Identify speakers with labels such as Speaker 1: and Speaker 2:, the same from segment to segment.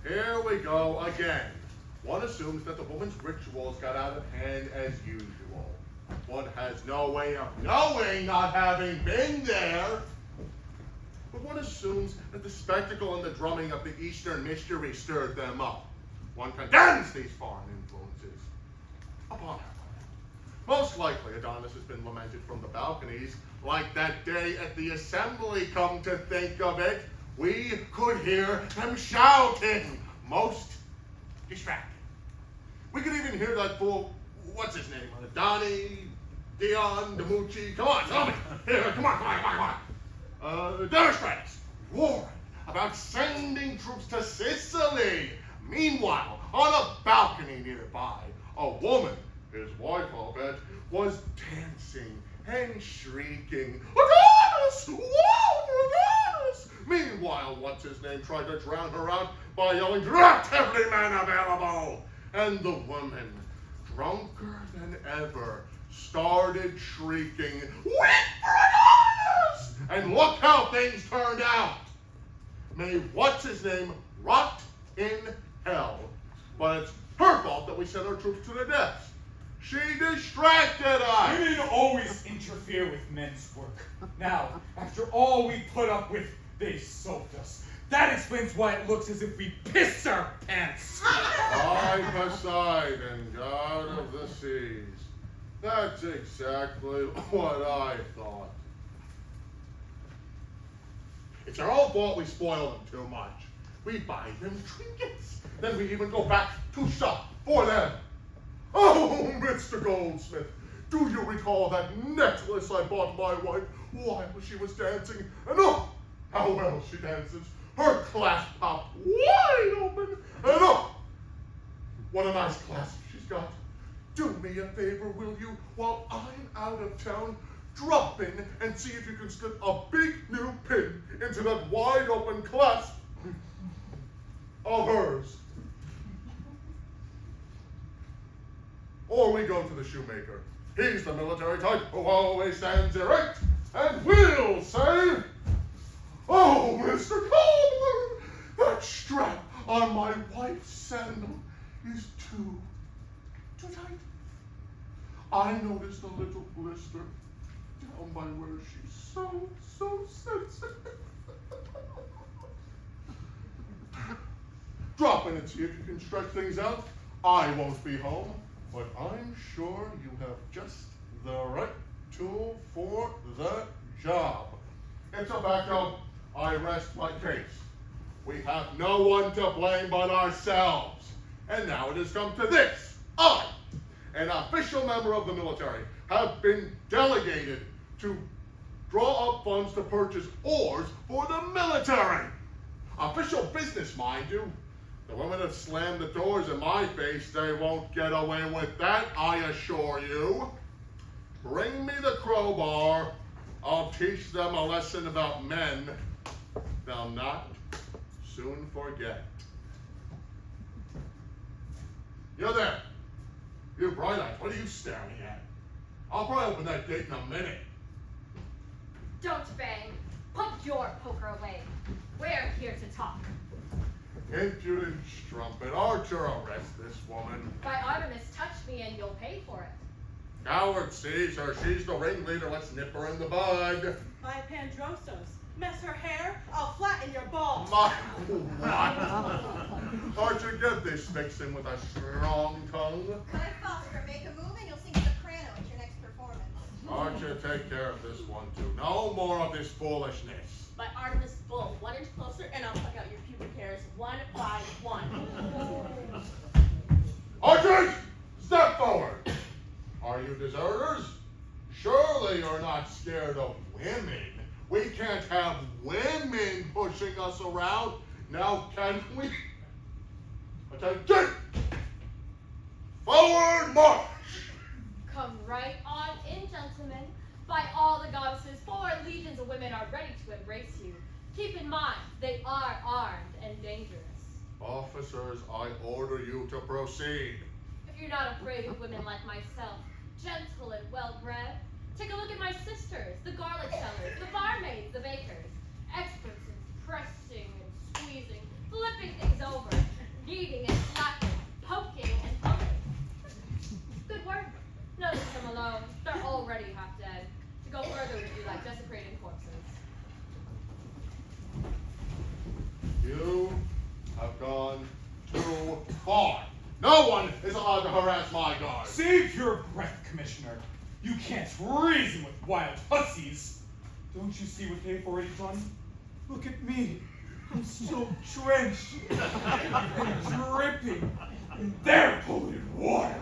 Speaker 1: Here we go again. One assumes that the woman's rituals got out of hand as usual. One has no way of knowing, not having been there. But one assumes that the spectacle and the drumming of the Eastern mystery stirred them up. One condemns these foreign influences upon her. Most likely, Adonis has been lamented from the balconies, like that day at the assembly. Come to think of it, we could hear them shouting, most distracting. We could even hear that fool, what's his name? Donnie, Dion, DiMucci, come on, tell me. Here, come on. Lysistrata, roaring about sending troops to Sicily. Meanwhile, on a balcony nearby, a woman, his wife, I'll bet, was dancing and shrieking, Adonis! Whoa, Adonis! Meanwhile, what's his name tried to drown her out by yelling, draft every man available! And the woman, drunker than ever, started shrieking, wait for Adonis! And look how things turned out. May what's his name rot in hell. But it's her fault that we sent our troops to their deaths. She distracted us.
Speaker 2: Women always interfere with men's work. Now, after all we put up with, they soaked us. That explains why it looks as if we pissed our pants.
Speaker 1: I, Poseidon, god of the seas. That's exactly what I thought. It's our own fault we spoil them too much. We buy them trinkets. Then we even go back to shop for them. Oh, Mr. Goldsmith, do you recall that necklace I bought my wife while she was dancing? And oh, how well she dances. Her clasp popped wide open. And oh, what a nice clasp she's got. Do me a favor, will you, while I'm out of town, drop in and see if you can slip a big new pin into that wide open clasp of hers. Or we go to the shoemaker. He's the military type who always stands erect and will say, oh, Mr. Coleman, that strap on my wife's sandal is too tight. I noticed a little blister down by where she's so sensitive. Drop in and see if you can stretch things out. I won't be home, but I'm sure you have just the right tool for the job. In tobacco, I rest my case. We have no one to blame but ourselves. And now it has come to this. I, an official member of the military, have been delegated to draw up funds to purchase oars for the military. Official business, mind you. The women have slammed the doors in my face. They won't get away with that, I assure you. Bring me the crowbar. I'll teach them a lesson about men they'll not soon forget. You there. You bright-eyed, what are you staring at? I'll probably open that gate in a minute.
Speaker 3: Don't bang. Put your poker away. We're here to talk.
Speaker 1: Impudent strumpet. Archer, arrest this woman.
Speaker 3: By Artemis, touch me and you'll pay for it.
Speaker 1: Coward sees her. She's the ringleader. Let's nip her in the bud.
Speaker 4: By Pandrosos, mess her hair, I'll flatten your balls.
Speaker 1: My what? Archer, get this vixen with a strong tongue.
Speaker 5: Cut it, Foster. Make a move and you'll sing soprano at your next performance.
Speaker 1: Archer, take care of this one too. No more of this foolishness.
Speaker 6: By Artemis Bull, 1 inch closer, and I'll pluck out your pubic hairs 1 by 1.
Speaker 1: Archers, step forward. Are you deserters? Surely you're not scared of women. We can't have women pushing us around. Now can we? Attention! Forward march!
Speaker 3: Come right on in, gentlemen. By all the goddesses, 4 legions of women are ready to embrace you. Keep in mind, they are armed and dangerous.
Speaker 1: Officers, I order you to proceed.
Speaker 3: If you're not afraid of women like myself, gentle and well-bred, take a look at my sisters, the garlic sellers, the barmaids, the bakers, experts in pressing and squeezing, flipping things over,
Speaker 1: farm. No one is allowed to harass my guards.
Speaker 2: Save your breath, Commissioner. You can't reason with wild hussies. Don't you see what they've already done? Look at me. I'm still drenched and dripping in their polluted water.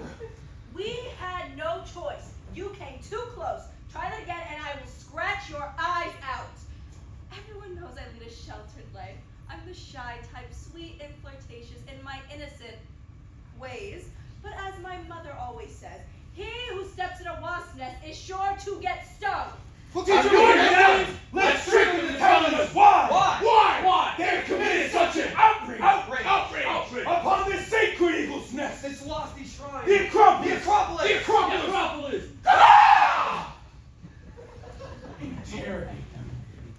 Speaker 4: We had no choice. You came too close. Try that again and I will scratch your eyes out.
Speaker 7: Everyone knows I lead a sheltered life. I'm the shy type, sweet and flirtatious in my innocent ways. But as my mother always says,
Speaker 4: He who steps in a wasp's nest is sure to get stung.
Speaker 2: Well, did you hear? Let's trick them into telling us why. Why? They have committed such an outrage upon this sacred eagle's nest.
Speaker 8: This lofty shrine.
Speaker 2: The Acropolis.
Speaker 8: The Acropolis.
Speaker 2: Ah! Interrogate them.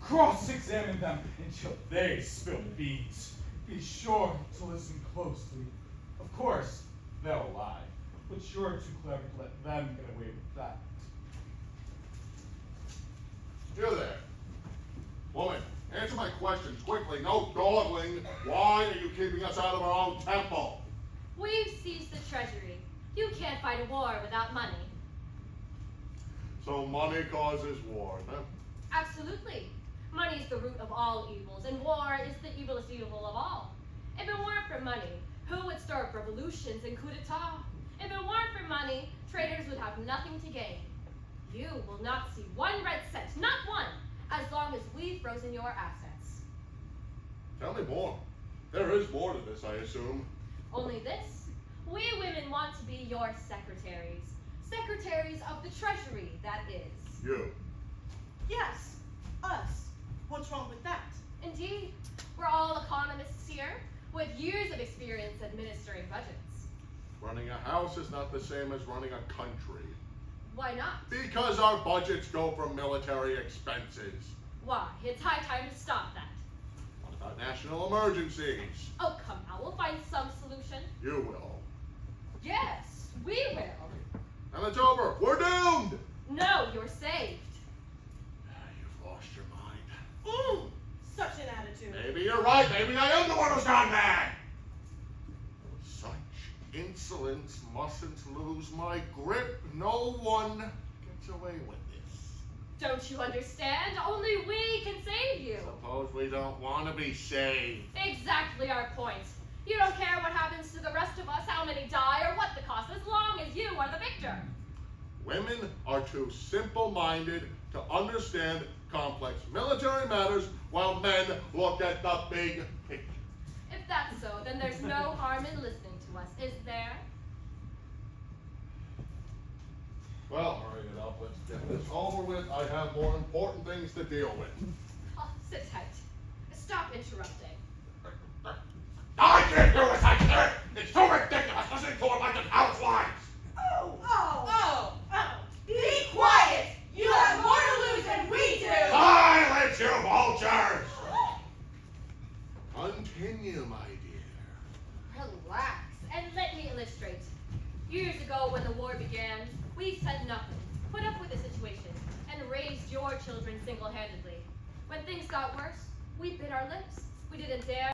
Speaker 2: Cross-examine them until they spill the beans. Be sure to listen closely. Of course, they'll lie, but you're too clever to let them get away with that.
Speaker 1: You there. Woman, answer my questions quickly. No dawdling. Why are you keeping us out of our own temple?
Speaker 3: We've seized the treasury. You can't fight a war without money.
Speaker 1: So money causes war, huh?
Speaker 3: Absolutely. Money is the root of all evils, and war is the evilest evil of all. If it weren't for money, who would start revolutions and coup d'etat? If it weren't for money, traders would have nothing to gain. You will not see one red cent, not one, as long as we've frozen your assets.
Speaker 1: Tell me more. There is more to this, I assume.
Speaker 3: Only this, we women want to be your secretaries. Secretaries of the treasury, that is.
Speaker 1: You.
Speaker 4: Yes, us. What's wrong with that?
Speaker 3: Indeed, we're all economists here, with years of experience administering budgets.
Speaker 1: Running a house is not the same as running a country.
Speaker 3: Why not?
Speaker 1: Because our budgets go for military expenses.
Speaker 3: Why? It's high time to stop that.
Speaker 1: What about national emergencies?
Speaker 3: Oh, come now, we'll find some solution.
Speaker 1: You will.
Speaker 3: Yes, we will.
Speaker 1: And it's over. We're doomed!
Speaker 3: No, you're saved.
Speaker 1: You've lost your mind.
Speaker 4: Such an attitude.
Speaker 1: Maybe you're right. Maybe I am the one who's gone mad. Such insolence mustn't lose my grip. No one gets away with this.
Speaker 3: Don't you understand? Only we can save you.
Speaker 1: Suppose we don't want to be saved.
Speaker 3: Exactly our point. You don't care what happens to the rest of us, how many die, or what the cost, as long as you are the victor.
Speaker 1: Women are too simple-minded to understand complex military matters, while men look at the big picture.
Speaker 3: If that's so, then there's no harm in listening to us, is there?
Speaker 1: Well, hurry it up. Let's get this over with. I have more important things to deal with.
Speaker 3: Oh, sit tight. Stop interrupting.
Speaker 1: I can't do this! I can't! It's too ridiculous listening to it like an housewives!
Speaker 4: Oh. Be quiet. You have more to lose than we do.
Speaker 1: Silence, you vultures! Continue, my dear.
Speaker 3: Relax, and let me illustrate. Years ago, when the war began, we said nothing, put up with the situation, and raised your children single-handedly. When things got worse, we bit our lips. We didn't dare